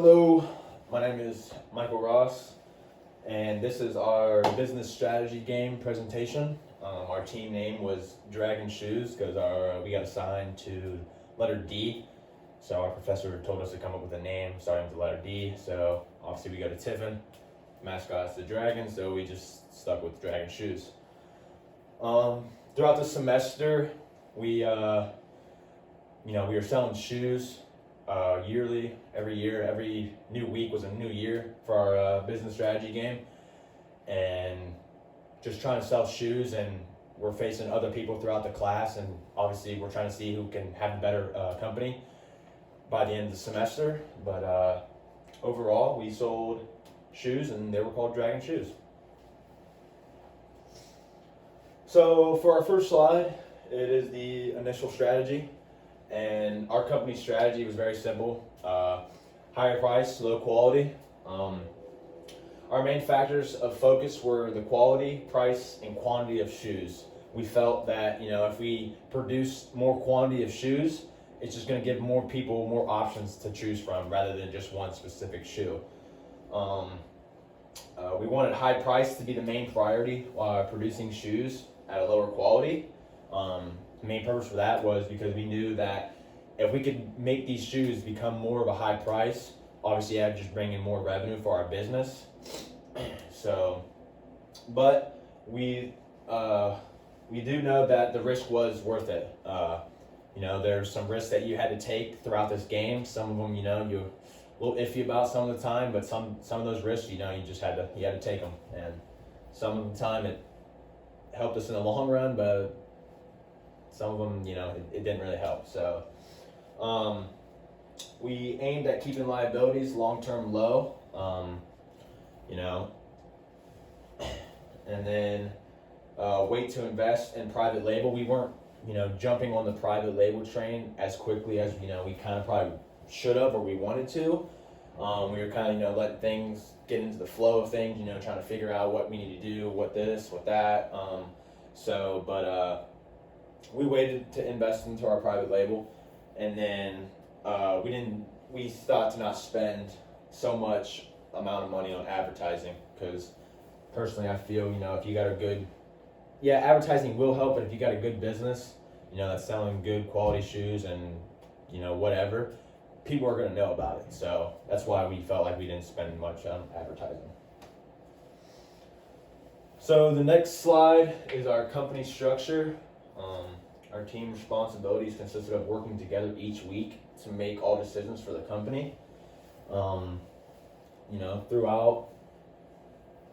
Hello, my name is Michael Ross, and this is our business strategy game presentation. Our team name was Dragon Shoes because we got assigned to letter D. So our professor told us to come up with a name starting with the letter D. So obviously we go to Tiffin, mascot's the dragon, so we just stuck with Dragon Shoes. Throughout the semester, we were selling shoes yearly. Every year, every new week was a new year for our business strategy game, and just trying to sell shoes. And we're facing other people throughout the class, and obviously we're trying to see who can have a better company by the end of the semester. But overall, we sold shoes, and they were called Dragon Shoes. So for our first slide, it is the initial strategy. And our company's strategy was very simple: higher price, low quality. Our main factors of focus were the quality, price, and quantity of shoes. We felt that if we produce more quantity of shoes, it's just going to give more people more options to choose from rather than just one specific shoe. We wanted high price to be the main priority while producing shoes at a lower quality. The main purpose for that was because we knew that if we could make these shoes become more of a high price, obviously that would just bring in more revenue for our business. But we do know that the risk was worth it. There's some risks that you had to take throughout this game. Some of them, you're a little iffy about some of the time, but some of those risks, you had to take them. And some of the time it helped us in the long run, but some of them, it didn't really help. So we aimed at keeping liabilities long-term low, and then wait to invest in private label. We weren't, jumping on the private label train as quickly as, we kind of probably should have or we wanted to. We were kind of, letting things get into the flow of things, trying to figure out what we need to do, what this, what that. We waited to invest into our private label, and then we thought to not spend so much amount of money on advertising, because personally I feel, if you got advertising will help, but if you got a good business, that's selling good quality shoes and, whatever, people are going to know about it. So that's why we felt like we didn't spend much on advertising. So the next slide is our company structure. Our team responsibilities consisted of working together each week to make all decisions for the company. Throughout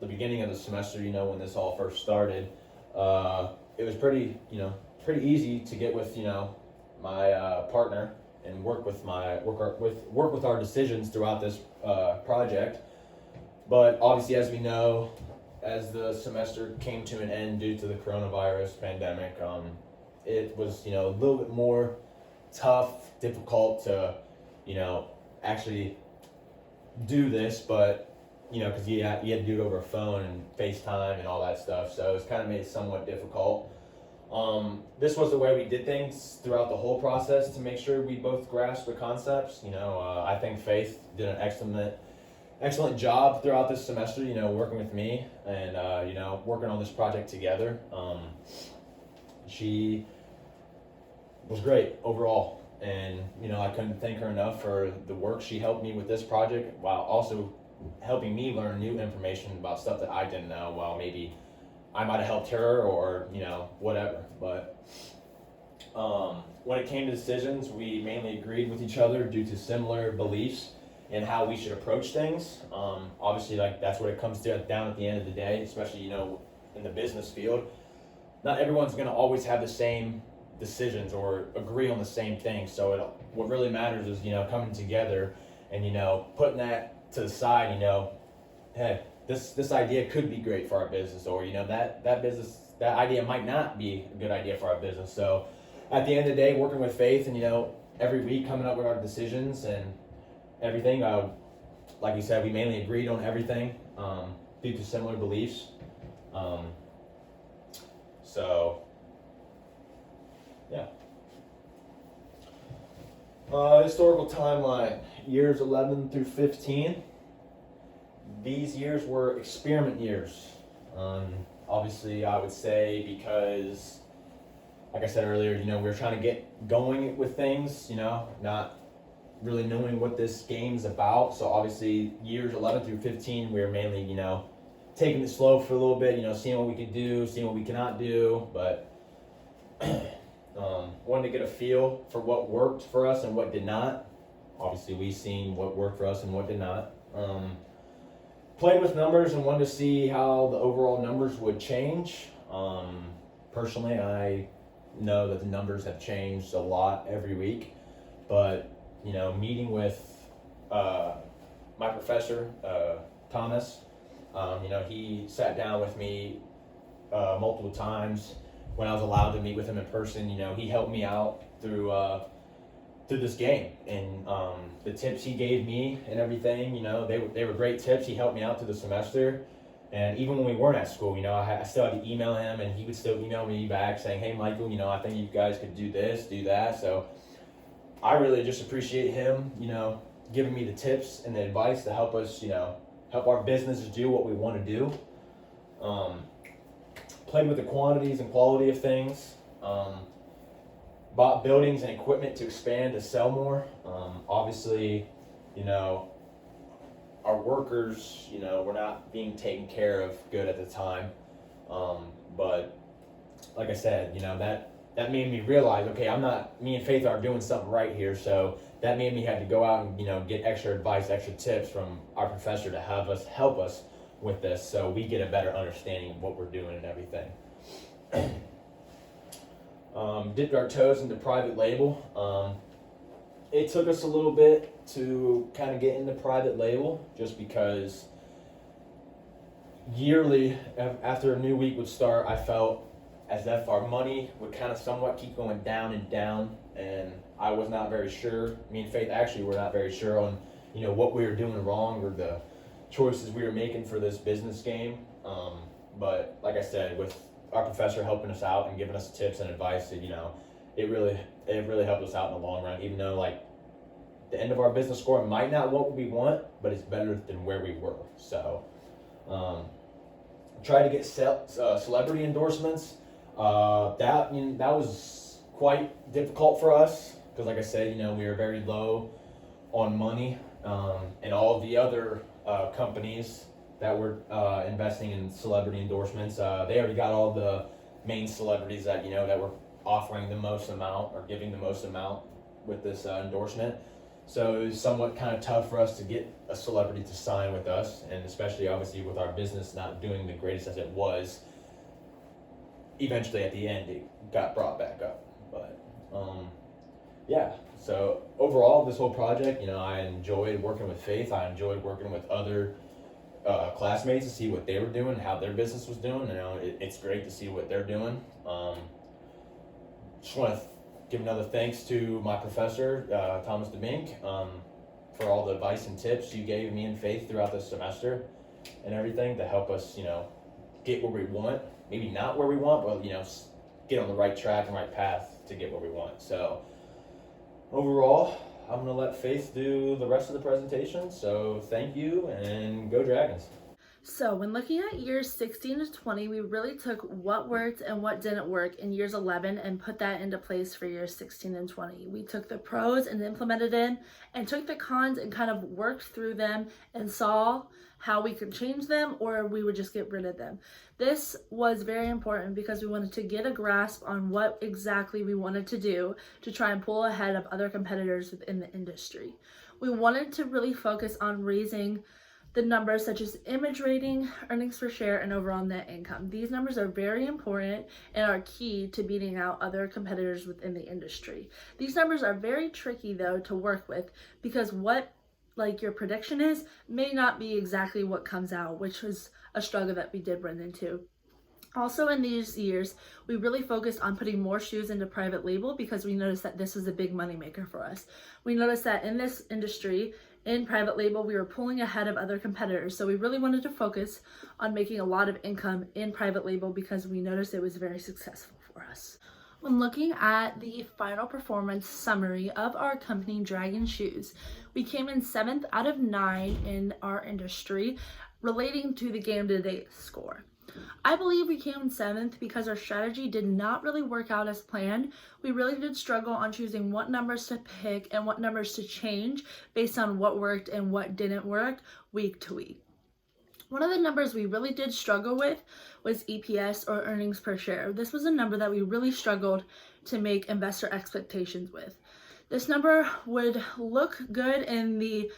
the beginning of the semester, when this all first started, it was pretty easy to get with, my partner and work with our decisions throughout this project. But obviously, as we know, as the semester came to an end due to the coronavirus pandemic, it was, a little bit more tough, difficult to, actually do this, but, because you had to do it over a phone and FaceTime and all that stuff, so it's kind of made it somewhat difficult. This was the way we did things throughout the whole process to make sure we both grasped the concepts. I think Faith did an excellent job throughout this semester, working with me and, working on this project together. She was great overall, and, I couldn't thank her enough for the work she helped me with this project, while also helping me learn new information about stuff that I didn't know, while maybe I might have helped her or, whatever. But when it came to decisions, we mainly agreed with each other due to similar beliefs in how we should approach things. Obviously, that's what it comes down at the end of the day, especially, in the business field. Not everyone's going to always have the same decisions or agree on the same thing. So what really matters is, coming together and, putting that to the side, hey, this idea could be great for our business, or, that idea might not be a good idea for our business. So at the end of the day, working with Faith and, every week coming up with our decisions and everything, like you said, we mainly agreed on everything due to similar beliefs. Yeah. Historical timeline, years 11 through 15. These years were experiment years. Obviously, I would say because, like I said earlier, we were trying to get going with things, not really knowing what this game's about. So obviously, years 11 through 15, we were mainly, taking it slow for a little bit, seeing what we could do, seeing what we cannot do, but wanted to get a feel for what worked for us and what did not. Obviously, we seen what worked for us and what did not. Played with numbers and wanted to see how the overall numbers would change. Personally, I know that the numbers have changed a lot every week, but meeting with my professor, Thomas, he sat down with me multiple times when I was allowed to meet with him in person. He helped me out through this game, and the tips he gave me and everything, they were great tips. He helped me out through the semester, and even when we weren't at school, I still had to email him, and he would still email me back saying, "Hey, Michael, I think you guys could do this, do that." So I really just appreciate him, giving me the tips and the advice to help us, help our businesses do what we want to do. Played with the quantities and quality of things. Bought buildings and equipment to expand, to sell more. Obviously, our workers, were not being taken care of good at the time. But like I said, that made me realize, okay, me and Faith aren't doing something right here. So that made me have to go out and, get extra advice, extra tips from our professor to help us with this, so we get a better understanding of what we're doing and everything. Dipped our toes into private label. It took us a little bit to kind of get into private label, just because yearly, after a new week would start, I felt as if our money would kind of somewhat keep going down and down, and I was not very sure. Me and Faith actually were not very sure on, what we were doing wrong or the choices we were making for this business game. But like I said, with our professor helping us out and giving us tips and advice, it really helped us out in the long run. Even though the end of our business score might not what we want, but it's better than where we were. So tried to get celebrity endorsements. That was quite difficult for us because, like I said, we were very low on money, and all the other companies that were investing in celebrity endorsements, they already got all the main celebrities that that were offering the most amount or giving the most amount with this endorsement. So it was somewhat kind of tough for us to get a celebrity to sign with us, and especially obviously with our business not doing the greatest as it was. Eventually at the end it got brought back up, but yeah. So overall, this whole project, I enjoyed working with Faith. I enjoyed working with other classmates to see what they were doing, how their business was doing. It's great to see what they're doing. Just want to give another thanks to my professor, Thomas DeBink, for all the advice and tips you gave me and Faith throughout the semester and everything to help us, get where we want. Maybe not where we want, but get on the right track and right path to get where we want. So overall, I'm going to let Faith do the rest of the presentation. So thank you, and go Dragons. So when looking at years 16 to 20, we really took what worked and what didn't work in years 11 and put that into place for years 16 and 20. We took the pros and implemented in, and took the cons and kind of worked through them and saw how we could change them or we would just get rid of them. This was very important because we wanted to get a grasp on what exactly we wanted to do to try and pull ahead of other competitors within the industry. We wanted to really focus on raising the numbers such as image rating, earnings per share, and overall net income. These numbers are very important and are key to beating out other competitors within the industry. These numbers are very tricky though to work with because what your prediction is may not be exactly what comes out, which was a struggle that we did run into. Also in these years, we really focused on putting more shoes into private label because we noticed that this was a big moneymaker for us. We noticed that in this industry, in private label, we were pulling ahead of other competitors. So we really wanted to focus on making a lot of income in private label because we noticed it was very successful for us. When looking at the final performance summary of our company, Dragon Shoes, we came in 7th out of 9 in our industry relating to the game to date score. I believe we came in 7th because our strategy did not really work out as planned. We really did struggle on choosing what numbers to pick and what numbers to change based on what worked and what didn't work week to week. One of the numbers we really did struggle with was EPS, or earnings per share. This was a number that we really struggled to make investor expectations with. This number would look good in the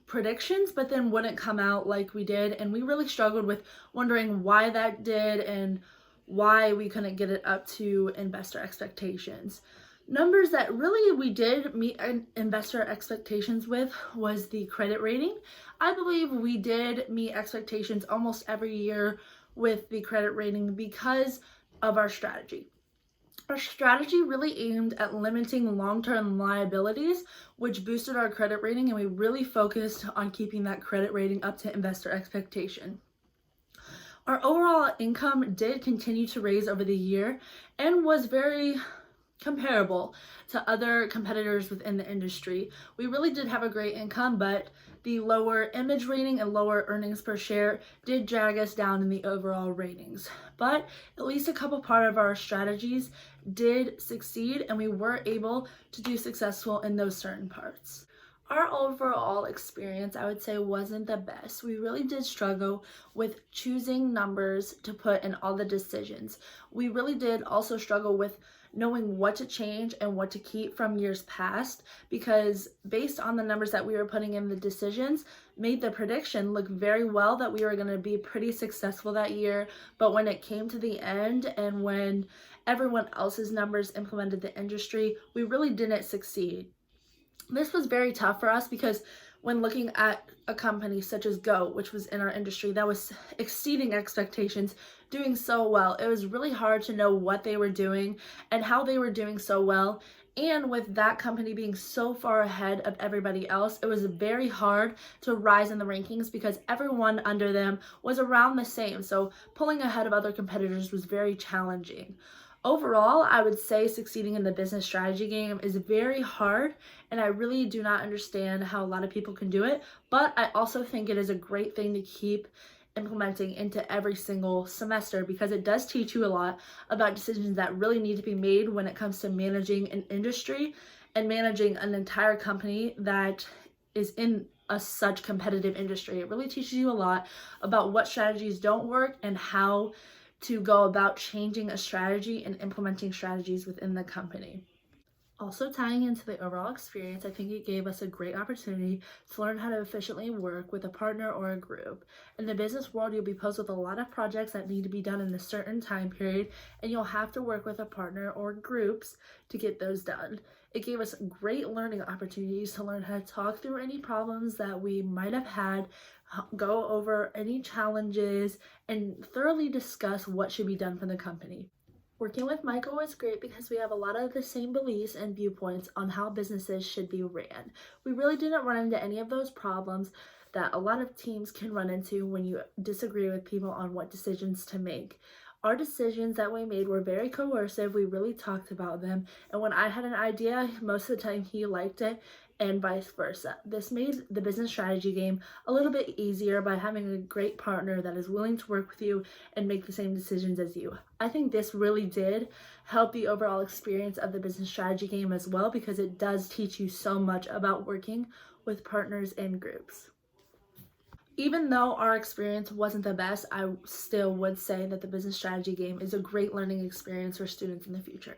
predictions, but then wouldn't come out like we did, and we really struggled with wondering why that did and why we couldn't get it up to investor expectations. Numbers that really we did meet investor expectations with was the credit rating. I believe we did meet expectations almost every year with the credit rating because of our strategy. Our strategy really aimed at limiting long-term liabilities, which boosted our credit rating, and we really focused on keeping that credit rating up to investor expectation. Our overall income did continue to raise over the year and was very comparable to other competitors within the industry. We really did have a great income, but the lower image rating and lower earnings per share did drag us down in the overall ratings. But at least a couple part of our strategies did succeed, and we were able to do successful in those certain parts. Our overall experience, I would say, wasn't the best. We really did struggle with choosing numbers to put in all the decisions. We really did also struggle with knowing what to change and what to keep from years past, because based on the numbers that we were putting in, the decisions made the prediction look very well that we were going to be pretty successful that year. But when it came to the end and when everyone else's numbers implemented the industry, we really didn't succeed. This was very tough for us because when looking at a company such as Go, which was in our industry, that was exceeding expectations, doing so well, it was really hard to know what they were doing and how they were doing so well. And with that company being so far ahead of everybody else, it was very hard to rise in the rankings because everyone under them was around the same. So pulling ahead of other competitors was very challenging. Overall, I would say succeeding in the business strategy game is very hard, and I really do not understand how a lot of people can do it, but I also think it is a great thing to keep implementing into every single semester because it does teach you a lot about decisions that really need to be made when it comes to managing an industry and managing an entire company that is in a such competitive industry. It really teaches you a lot about what strategies don't work and how to go about changing a strategy and implementing strategies within the company. Also, tying into the overall experience, I think it gave us a great opportunity to learn how to efficiently work with a partner or a group. In the business world, you'll be posed with a lot of projects that need to be done in a certain time period, and you'll have to work with a partner or groups to get those done. It gave us great learning opportunities to learn how to talk through any problems that we might have had, go over any challenges, and thoroughly discuss what should be done for the company. Working with Michael was great because we have a lot of the same beliefs and viewpoints on how businesses should be ran. We really didn't run into any of those problems that a lot of teams can run into when you disagree with people on what decisions to make. Our decisions that we made were very coercive. We really talked about them, and when I had an idea, most of the time he liked it, and vice versa. This made the business strategy game a little bit easier by having a great partner that is willing to work with you and make the same decisions as you. I think this really did help the overall experience of the business strategy game as well, because it does teach you so much about working with partners and groups. Even though our experience wasn't the best, I still would say that the business strategy game is a great learning experience for students in the future.